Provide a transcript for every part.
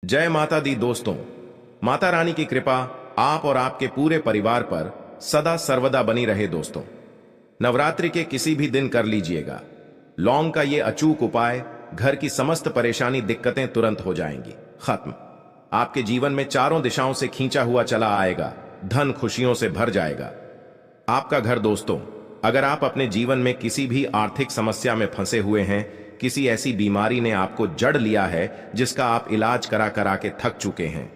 जय माता दी दोस्तों। माता रानी की कृपा आप और आपके पूरे परिवार पर सदा सर्वदा बनी रहे दोस्तों। नवरात्रि के किसी भी दिन कर लीजिएगा लौंग का ये अचूक उपाय, घर की समस्त परेशानी दिक्कतें तुरंत हो जाएंगी खत्म। आपके जीवन में चारों दिशाओं से खींचा हुआ चला आएगा, धन खुशियों से भर जाएगा आपका घर दोस्तों। अगर आप अपने जीवन में किसी भी आर्थिक समस्या में फंसे हुए हैं, किसी ऐसी बीमारी ने आपको जड़ लिया है जिसका आप इलाज करा करा के थक चुके हैं,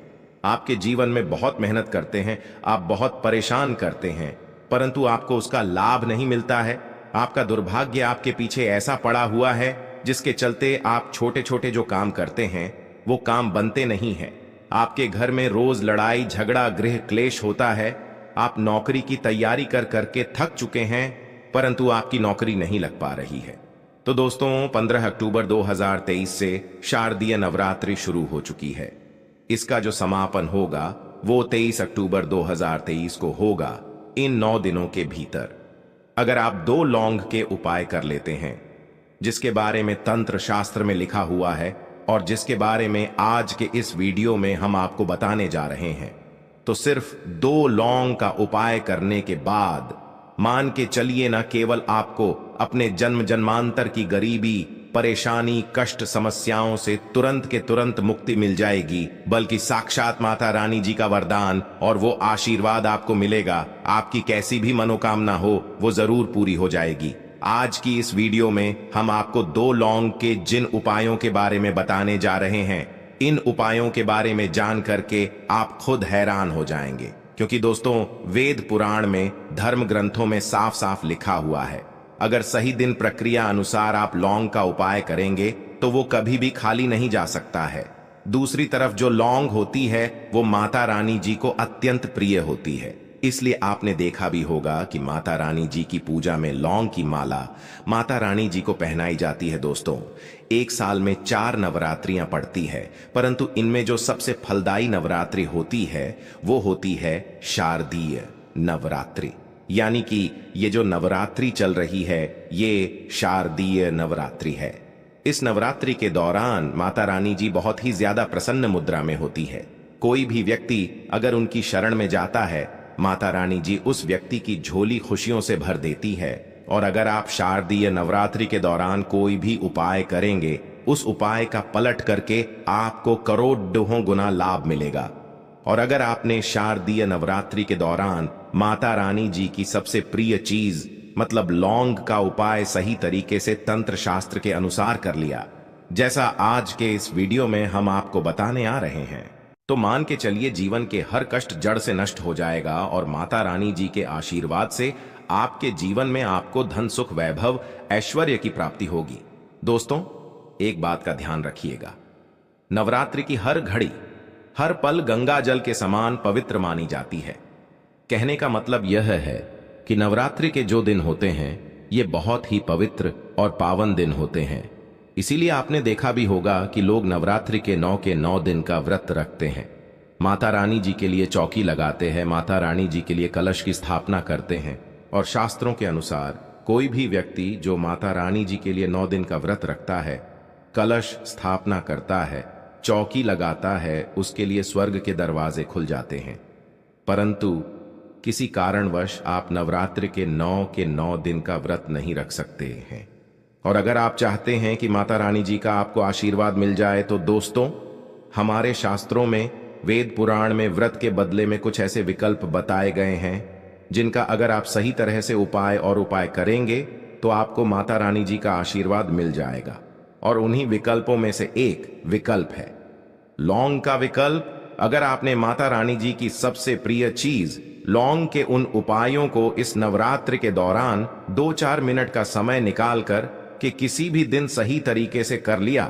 आपके जीवन में बहुत मेहनत करते हैं, आप बहुत परेशान करते हैं परंतु आपको उसका लाभ नहीं मिलता है, आपका दुर्भाग्य आपके पीछे ऐसा पड़ा हुआ है जिसके चलते आप छोटे छोटे जो काम करते हैं वो काम बनते नहीं हैं, आपके घर में रोज लड़ाई झगड़ा गृह क्लेश होता है, आप नौकरी की तैयारी कर करके थक चुके हैं परंतु आपकी नौकरी नहीं लग पा रही है। तो दोस्तों 15 अक्टूबर 2023 से शारदीय नवरात्रि शुरू हो चुकी है। इसका जो समापन होगा वो 23 अक्टूबर 2023 को होगा। इन 9 दिनों के भीतर अगर आप 2 लौंग के उपाय कर लेते हैं जिसके बारे में तंत्र शास्त्र में लिखा हुआ है और जिसके बारे में आज के इस वीडियो में हम आपको बताने जा रहे हैं, तो सिर्फ 2 लौंग का उपाय करने के बाद मान के चलिए न केवल आपको अपने जन्म जन्मांतर की गरीबी परेशानी कष्ट समस्याओं से तुरंत के तुरंत मुक्ति मिल जाएगी, बल्कि साक्षात माता रानी जी का वरदान और वो आशीर्वाद आपको मिलेगा। आपकी कैसी भी मनोकामना हो वो जरूर पूरी हो जाएगी। आज की इस वीडियो में हम आपको 2 लौंग के जिन उपायों के बारे में बताने जा रहे हैं, इन उपायों के बारे में जान करके आप खुद हैरान हो जाएंगे, क्योंकि दोस्तों वेद पुराण में धर्म ग्रंथों में साफ साफ लिखा हुआ है अगर सही दिन प्रक्रिया अनुसार आप लौंग का उपाय करेंगे तो वो कभी भी खाली नहीं जा सकता है। दूसरी तरफ जो लौंग होती है वो माता रानी जी को अत्यंत प्रिय होती है, इसलिए आपने देखा भी होगा कि माता रानी जी की पूजा में लौंग की माला माता रानी जी को पहनाई जाती है। दोस्तों एक साल में 4 नवरात्रियां पड़ती है परंतु इनमें जो सबसे फलदायी नवरात्रि होती है वो होती है शारदीय नवरात्रि, यानी कि ये जो नवरात्रि चल रही है ये शारदीय नवरात्रि है। इस नवरात्रि के दौरान माता रानी जी बहुत ही ज्यादा प्रसन्न मुद्रा में होती है। कोई भी व्यक्ति अगर उनकी शरण में जाता है माता रानी जी उस व्यक्ति की झोली खुशियों से भर देती है। और अगर आप शारदीय नवरात्रि के दौरान कोई भी उपाय करेंगे उस उपाय का पलट करके आपको करोड़ों गुना लाभ मिलेगा। और अगर आपने शारदीय नवरात्रि के दौरान माता रानी जी की सबसे प्रिय चीज मतलब लौंग का उपाय सही तरीके से तंत्र शास्त्र के अनुसार कर लिया, जैसा आज के इस वीडियो में हम आपको बताने आ रहे हैं, तो मान के चलिए जीवन के हर कष्ट जड़ से नष्ट हो जाएगा और माता रानी जी के आशीर्वाद से आपके जीवन में आपको धन सुख वैभव ऐश्वर्य की प्राप्ति होगी। दोस्तों एक बात का ध्यान रखिएगा, नवरात्रि की हर घड़ी हर पल गंगा जल के समान पवित्र मानी जाती है। कहने का मतलब यह है कि नवरात्रि के जो दिन होते हैं ये बहुत ही पवित्र और पावन दिन होते हैं। इसीलिए आपने देखा भी होगा कि लोग नवरात्रि के 9 दिन का व्रत रखते हैं, माता रानी जी के लिए चौकी लगाते हैं, माता रानी जी के लिए कलश की स्थापना करते हैं। और शास्त्रों के अनुसार कोई भी व्यक्ति जो माता रानी जी के लिए 9 दिन का व्रत रखता है, कलश स्थापना करता है, चौकी लगाता है, उसके लिए स्वर्ग के दरवाजे खुल जाते हैं। परंतु किसी कारणवश आप नवरात्रि के 9 दिन का व्रत नहीं रख सकते हैं। और अगर आप चाहते हैं कि माता रानी जी का आपको आशीर्वाद मिल जाए तो दोस्तों हमारे शास्त्रों में वेद पुराण में व्रत के बदले में कुछ ऐसे विकल्प बताए गए हैं जिनका अगर आप सही तरह से उपाय करेंगे तो आपको माता रानी जी का आशीर्वाद मिल जाएगा। और उन्हीं विकल्पों में से एक विकल्प है लौंग का विकल्प। अगर आपने माता रानी जी की सबसे प्रिय चीज लौंग के उन उपायों को इस नवरात्रि के दौरान 2-4 मिनट का समय निकालकर कि किसी भी दिन सही तरीके से कर लिया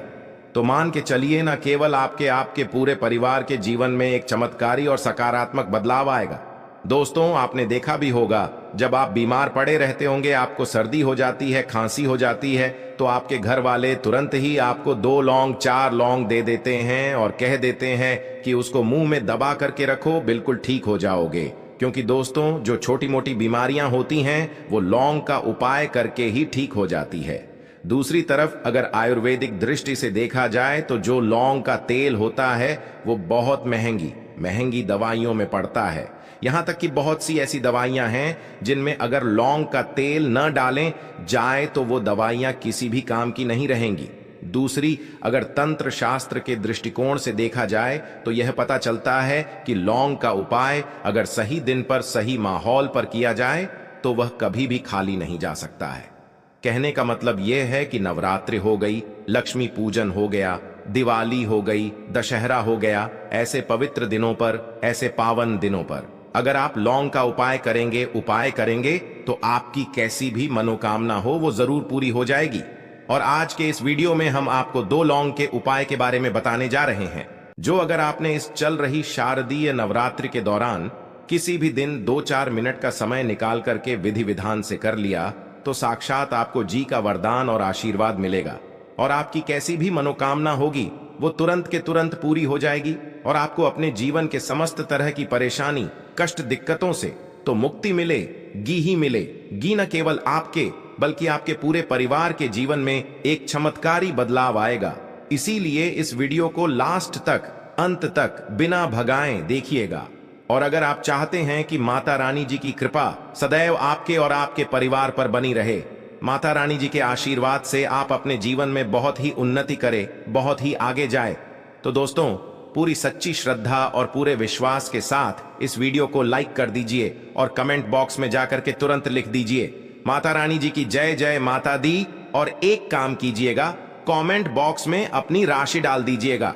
तो मान के चलिए ना केवल आपके पूरे परिवार के जीवन में एक चमत्कारी और सकारात्मक बदलाव आएगा। दोस्तों आपने देखा भी होगा जब आप बीमार पड़े रहते होंगे, आपको सर्दी हो जाती है, खांसी हो जाती है, तो आपके घर वाले तुरंत ही आपको 2 लौंग 4 लौंग दे देते हैं और कह देते हैं कि उसको मुंह में दबा करके रखो, बिल्कुल ठीक हो जाओगे। क्योंकि दोस्तों जो छोटी मोटी बीमारियां होती हैं वो लौंग का उपाय करके ही ठीक हो जाती है। दूसरी तरफ अगर आयुर्वेदिक दृष्टि से देखा जाए तो जो लौंग का तेल होता है वो बहुत महंगी महंगी दवाइयों में पड़ता है। यहां तक कि बहुत सी ऐसी दवाइयां हैं जिनमें अगर लौंग का तेल न डालें जाए तो वो दवाइयां किसी भी काम की नहीं रहेंगी। दूसरी, अगर तंत्र शास्त्र के दृष्टिकोण से देखा जाए तो यह पता चलता है कि लौंग का उपाय अगर सही दिन पर सही माहौल पर किया जाए तो वह कभी भी खाली नहीं जा सकता है। कहने का मतलब यह है कि नवरात्रि हो गई, लक्ष्मी पूजन हो गया, दिवाली हो गई, दशहरा हो गया, ऐसे पवित्र दिनों पर, ऐसे पावन दिनों पर अगर आप लौंग का उपाय करेंगे तो आपकी कैसी भी मनोकामना हो वो जरूर पूरी हो जाएगी। और आज के इस वीडियो में हम आपको 2 लौंग के उपाय के बारे में बताने जा रहे हैं, जो अगर आपने इस चल रही शारदीय नवरात्रि के दौरान किसी भी दिन 2-4 मिनट का समय निकाल करके विधि विधान से कर लिया तो साक्षात आपको जी का वरदान और आशीर्वाद मिलेगा और आपकी कैसी भी मनोकामना होगी वो तुरंत के तुरंत पूरी हो जाएगी और आपको अपने जीवन के समस्त तरह की परेशानी, कष्ट, दिक्कतों से तो मुक्ति मिलेगी ही मिलेगी। न केवल आपके बल्कि आपके पूरे परिवार के जीवन में एक चमत्कारी बदलाव आएगा। इसीलिए इस वीडियो को लास्ट तक, अंत तक बिना भगाएं देखिएगा। और अगर आप चाहते हैं कि माता रानी जी की कृपा सदैव आपके और आपके परिवार पर बनी रहे, माता रानी जी के आशीर्वाद से आप अपने जीवन में बहुत ही उन्नति करें, बहुत ही आगे जाए, तो दोस्तों पूरी सच्ची श्रद्धा और पूरे विश्वास के साथ इस वीडियो को लाइक कर दीजिए और कमेंट बॉक्स में जाकर के तुरंत लिख दीजिए माता रानी जी की जय जय माता दी। और एक काम कीजिएगा, कमेंट बॉक्स में अपनी राशि डाल दीजिएगा।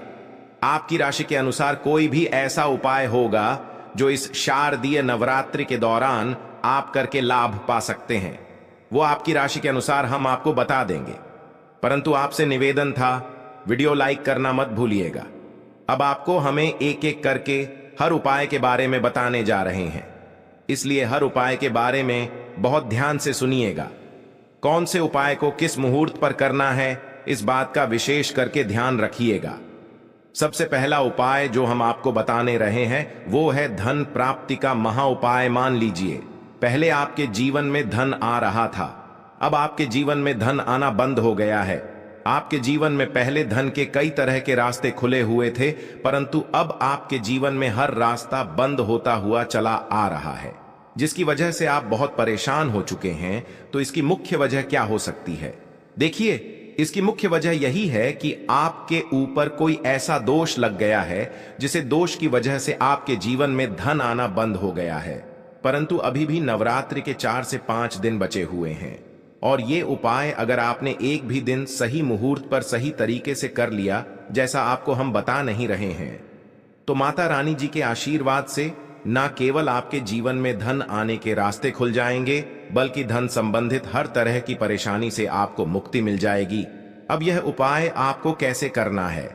आपकी राशि के अनुसार कोई भी ऐसा उपाय होगा जो इस शारदीय नवरात्रि के दौरान आप करके लाभ पा सकते हैं, वो आपकी राशि के अनुसार हम आपको बता देंगे। परंतु आपसे निवेदन था, वीडियो लाइक करना मत भूलिएगा। अब आपको हमें एक एक करके हर उपाय के बारे में बताने जा रहे हैं, इसलिए हर उपाय के बारे में बहुत ध्यान से सुनिएगा। कौन से उपाय को किस मुहूर्त पर करना है इस बात का विशेष करके ध्यान रखिएगा। सबसे पहला उपाय जो हम आपको बताने रहे हैं वो है धन प्राप्ति का महा उपाय। मान लीजिए पहले आपके जीवन में धन आ रहा था, अब आपके जीवन में धन आना बंद हो गया है। आपके जीवन में पहले धन के कई तरह के रास्ते खुले हुए थे, परंतु अब आपके जीवन में हर रास्ता बंद होता हुआ चला आ रहा है, जिसकी वजह से आप बहुत परेशान हो चुके हैं। तो इसकी मुख्य वजह क्या हो सकती है? देखिए, इसकी मुख्य वजह यही है कि आपके ऊपर कोई ऐसा दोष लग गया है जिसे दोष की वजह से आपके जीवन में धन आना बंद हो गया है। परंतु अभी भी नवरात्रि के 4 से 5 दिन बचे हुए हैं और ये उपाय अगर आपने एक भी दिन सही मुहूर्त पर सही तरीके से कर लिया, जैसा आपको हम बता नहीं रहे हैं, तो माता रानी जी के आशीर्वाद से न केवल आपके जीवन में धन आने के रास्ते खुल जाएंगे, बल्कि धन संबंधित हर तरह की परेशानी से आपको मुक्ति मिल जाएगी। अब यह उपाय आपको कैसे करना है,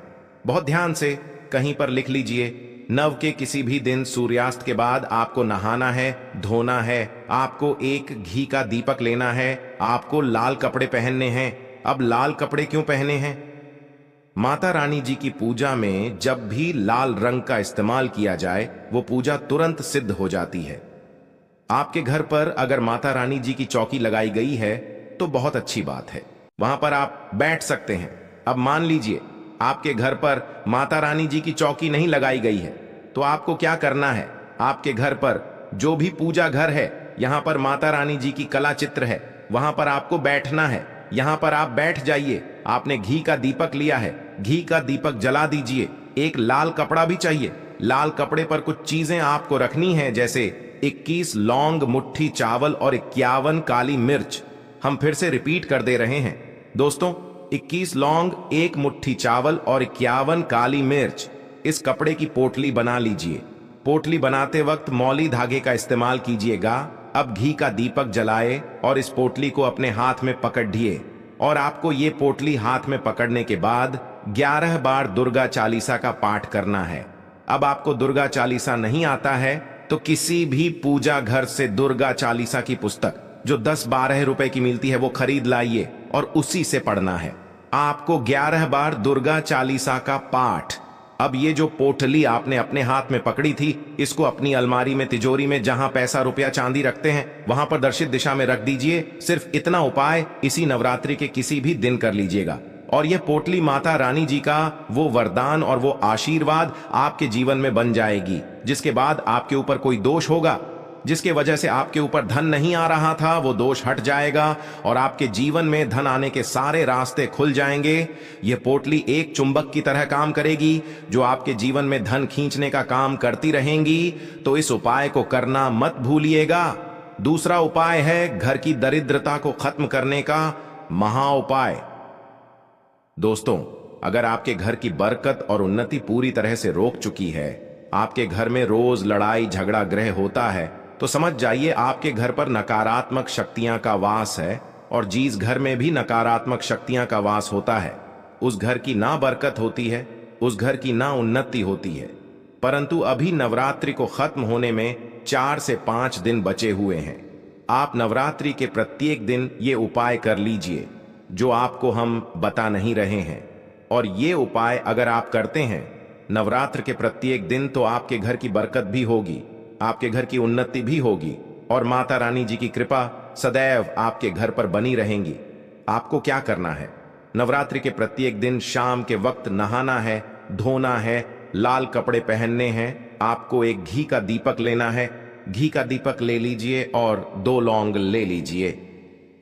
बहुत ध्यान से कहीं पर लिख लीजिए। नव के किसी भी दिन सूर्यास्त के बाद आपको नहाना है, धोना है, आपको एक घी का दीपक लेना है, आपको लाल कपड़े पहनने हैं। अब लाल कपड़े क्यों पहने हैं? माता रानी जी की पूजा में जब भी लाल रंग का इस्तेमाल किया जाए वो पूजा तुरंत सिद्ध हो जाती है। आपके घर पर अगर माता रानी जी की चौकी लगाई गई है तो बहुत अच्छी बात है, वहां पर आप बैठ सकते हैं। अब मान लीजिए आपके घर पर माता रानी जी की चौकी नहीं लगाई गई है, तो आपको क्या करना है? आपके घर पर जो भी पूजा घर है, यहां पर माता रानी जी की कला चित्र है, वहां पर आपको बैठना है। यहां पर आप बैठ जाइए। आपने घी का दीपक लिया है, घी का दीपक जला दीजिए। एक लाल कपड़ा भी चाहिए, लाल कपड़े पर कुछ चीजें आपको रखनी है, जैसे 21 लौंग, मुट्ठी चावल और 51 काली मिर्च। हम फिर से रिपीट कर दे रहे हैं दोस्तों, 21 लौंग, 1 मुट्ठी चावल और 51 काली मिर्च। इस कपड़े की पोटली बना लीजिए। पोटली बनाते वक्त मौली धागे का इस्तेमाल कीजिएगा। अब घी का दीपक जलाए और इस पोटली को अपने हाथ में पकड़िए और आपको ये पोटली हाथ में पकड़ने के बाद 11 बार दुर्गा चालीसा का पाठ करना है। अब आपको दुर्गा चालीसा नहीं आता है तो किसी भी पूजा घर से दुर्गा चालीसा की पुस्तक जो 10-12 रुपए की मिलती है वो खरीद लाइए और उसी से पढ़ना है। आपको 11 बार दुर्गा चालीसा का पाठ अब ये जो पोटली आपने अपने हाथ में पकड़ी थी, इसको अपनी अलमारी में, तिजोरी में, जहां पैसा रुपया चांदी रखते हैं, वहां पर दर्शित दिशा में रख दीजिए। सिर्फ इतना उपाय इसी नवरात्रि के किसी भी दिन कर लीजिएगा और यह पोटली माता रानी जी का वो वरदान और वो आशीर्वाद आपके जीवन में बन जाएगी, जिसके बाद आपके ऊपर कोई दोष होगा, जिसके वजह से आपके ऊपर धन नहीं आ रहा था, वो दोष हट जाएगा और आपके जीवन में धन आने के सारे रास्ते खुल जाएंगे। यह पोटली एक चुंबक की तरह काम करेगी जो आपके जीवन में धन खींचने का काम करती रहेंगी। तो इस उपाय को करना मत भूलिएगा। दूसरा उपाय है घर की दरिद्रता को खत्म करने का महा उपाय। दोस्तों, अगर आपके घर की बरकत और उन्नति पूरी तरह से रोक चुकी है, आपके घर में रोज लड़ाई झगड़ा ग्रह होता है, तो समझ जाइए आपके घर पर नकारात्मक शक्तियां का वास है। और जिस घर में भी नकारात्मक शक्तियां का वास होता है, उस घर की ना बरकत होती है, उस घर की ना उन्नति होती है। परंतु अभी नवरात्रि को खत्म होने में 4 से 5 दिन बचे हुए हैं। आप नवरात्रि के प्रत्येक दिन ये उपाय कर लीजिए जो आपको हम बता नहीं रहे हैं। और ये उपाय अगर आप करते हैं नवरात्र के प्रत्येक दिन, तो आपके घर की बरकत भी होगी, आपके घर की उन्नति भी होगी और माता रानी जी की कृपा सदैव आपके घर पर बनी रहेंगी। आपको क्या करना है, नवरात्रि के प्रत्येक दिन शाम के वक्त नहाना है, धोना है, लाल कपड़े पहनने हैं। आपको एक घी का दीपक लेना है, घी का दीपक ले लीजिए और 2 लौंग ले लीजिए।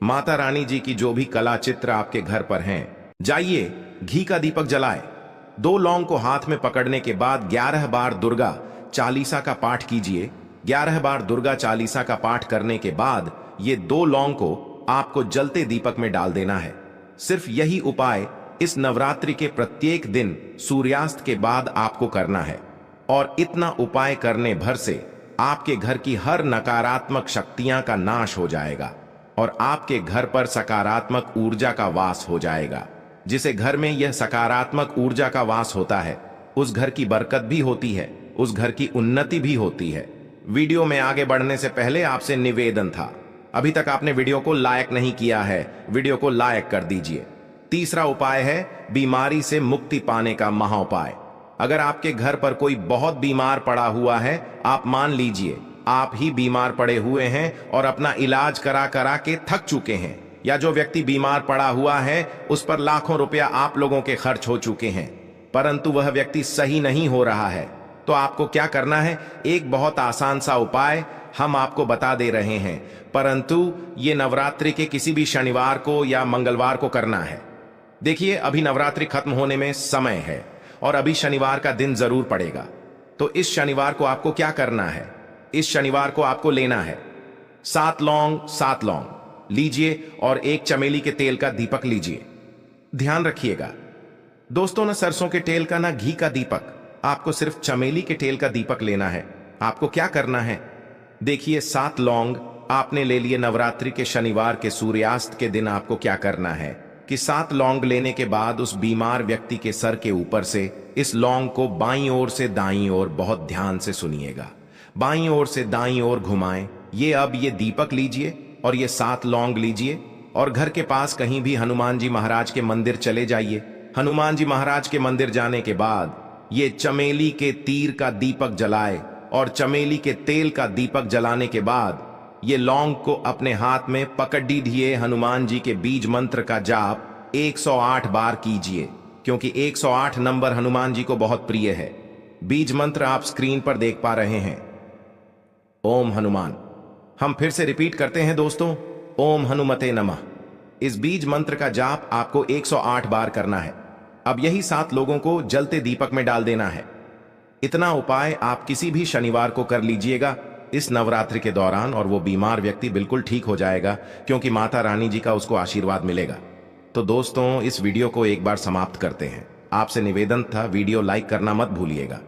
माता रानी जी की जो भी कला चित्र आपके घर पर हैं, जाइए घी का दीपक जलाए। 2 लौंग को हाथ में पकड़ने के बाद 11 बार दुर्गा चालीसा का पाठ कीजिए। 11 बार दुर्गा चालीसा का पाठ करने के बाद ये 2 लौंग को आपको जलते दीपक में डाल देना है। सिर्फ यही उपाय इस नवरात्रि के प्रत्येक दिन सूर्यास्त के बाद आपको करना है और इतना उपाय करने भर से आपके घर की हर नकारात्मक शक्तियां का नाश हो जाएगा और आपके घर पर सकारात्मक ऊर्जा का वास हो जाएगा। जिसे घर में यह सकारात्मक ऊर्जा का वास होता है, उस घर की बरकत भी होती है, उस घर की उन्नति भी होती है। वीडियो में आगे बढ़ने से पहले आपसे निवेदन था, अभी तक आपने वीडियो को लाइक नहीं किया है, वीडियो को लाइक कर दीजिए। तीसरा उपाय है बीमारी से मुक्ति पाने का महा उपाय। अगर आपके घर पर कोई बहुत बीमार पड़ा हुआ है, आप मान लीजिए आप ही बीमार पड़े हुए हैं और अपना इलाज करा करा के थक चुके हैं, या जो व्यक्ति बीमार पड़ा हुआ है उस पर लाखों रुपया आप लोगों के खर्च हो चुके हैं, परंतु वह व्यक्ति सही नहीं हो रहा है, तो आपको क्या करना है, एक बहुत आसान सा उपाय हम आपको बता दे रहे हैं, परंतु ये नवरात्रि के किसी भी शनिवार को या मंगलवार को करना है। देखिए, अभी नवरात्रि खत्म होने में समय है और अभी शनिवार का दिन जरूर पड़ेगा। तो इस शनिवार को आपको क्या करना है, इस शनिवार को आपको लेना है 7 लौंग लीजिए और 1 चमेली के तेल का दीपक लीजिए। ध्यान रखिएगा दोस्तों, ना सरसों के तेल का ना घी का दीपक, आपको सिर्फ चमेली के तेल का दीपक लेना है। आपको क्या करना है, देखिए 7 लौंग आपने ले लिए। नवरात्रि के शनिवार के सूर्यास्त के दिन आपको क्या करना है कि 7 लौंग लेने के बाद उस बीमार व्यक्ति के सर के ऊपर से इस लौंग को बाईं ओर से दाईं ओर, बहुत ध्यान से सुनिएगा, बाईं ओर से दाईं ओर घुमाएं। अब ये दीपक लीजिए और ये 7 लौंग लीजिए और घर के पास कहीं भी हनुमान जी महाराज के मंदिर चले जाइए। हनुमान जी महाराज के मंदिर जाने के बाद ये चमेली के तीर का दीपक जलाए और चमेली के तेल का दीपक जलाने के बाद ये लौंग को अपने हाथ में पकड़ दीजिए। हनुमान जी के बीज मंत्र का जाप 108 बार कीजिए, क्योंकि 108 नंबर हनुमान जी को बहुत प्रिय है। बीज मंत्र आप स्क्रीन पर देख पा रहे हैं, ओम हनुमान। हम फिर से रिपीट करते हैं दोस्तों, ओम हनुमते नमः। इस बीज मंत्र का जाप आपको 108 बार करना है। अब यही 7 लोगों को जलते दीपक में डाल देना है। इतना उपाय आप किसी भी शनिवार को कर लीजिएगा इस नवरात्रि के दौरान और वो बीमार व्यक्ति बिल्कुल ठीक हो जाएगा, क्योंकि माता रानी जी का उसको आशीर्वाद मिलेगा। तो दोस्तों, इस वीडियो को एक बार समाप्त करते हैं। आपसे निवेदन था, वीडियो लाइक करना मत भूलिएगा।